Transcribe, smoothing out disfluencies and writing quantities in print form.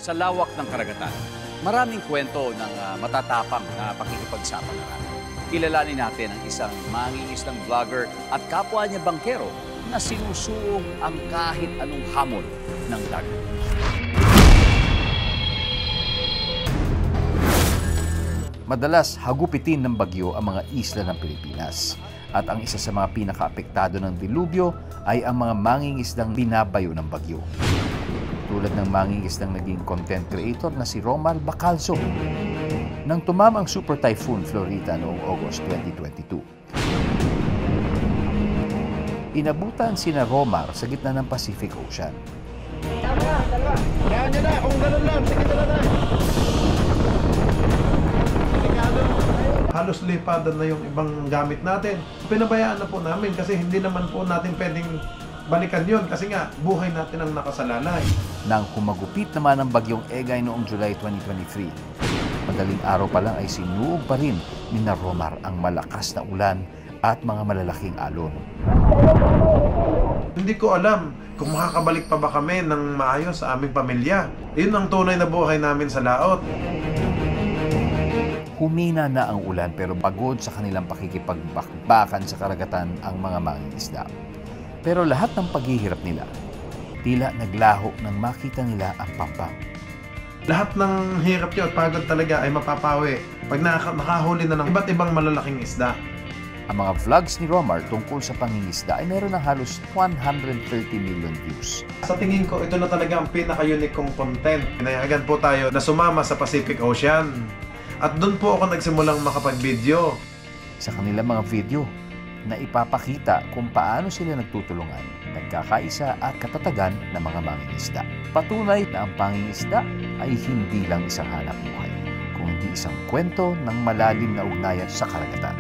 Sa lawak ng karagatan, maraming kwento ng matatapang na pakikipagsapalaran. Kilalanin natin ang isang mangingisdang vlogger at kapwa niya bangkero na sinusuong ang kahit anong hamon ng dagat. Madalas hagupitin ng bagyo ang mga isla ng Pilipinas. At ang isa sa mga pinakaapektado ng dilubyo ay ang mga mangingisdang binabayo ng bagyo. Tulad ng mangingisdang naging content creator na si Romar Bacalzo. Nang tumama ang Super Typhoon Florita noong August 2022. Inabutan sina Romar sa gitna ng Pacific Ocean. Kaya nyo na, kung gano'n lang, sige na. Halos lipadan na yung ibang gamit natin. Pinabayaan na po namin kasi hindi naman po natin pwedeng balikan yun kasi nga buhay natin ang nakasalalay. Nang humagupit naman ang bagyong Egay noong July 2023, madaling araw pa lang ay sinuog pa rin ni Romar ang malakas na ulan at mga malalaking alon. Hindi ko alam kung makakabalik pa ba kami ng maayos sa aming pamilya. Yun ang tunay na buhay namin sa laot. Humina na ang ulan pero pagod sa kanilang pakikipagbakbakan sa karagatan ang mga mangingisda. Pero lahat ng paghihirap nila, tila naglaho nang makita nila ang Pampang. Lahat ng hirap nyo at pagod talaga ay mapapawi pag nakahuli na ng iba't ibang malalaking isda. Ang mga vlogs ni Romar tungkol sa pangingisda ay meron ng halos 130 million views. Sa tingin ko, ito na talaga ang pinaka-unique kong content. Pinayagan po tayo na sumama sa Pacific Ocean. At doon po ako nagsimulang makapag-video. Sa kanilang mga video na ipapakita kung paano sila nagtutulungan, nagkakaisa at katatagan ng mga mangingisda. Patunay na ang pangingisda ay hindi lang isang hanap buhay, kundi isang kwento ng malalim na ugnayan sa karagatan.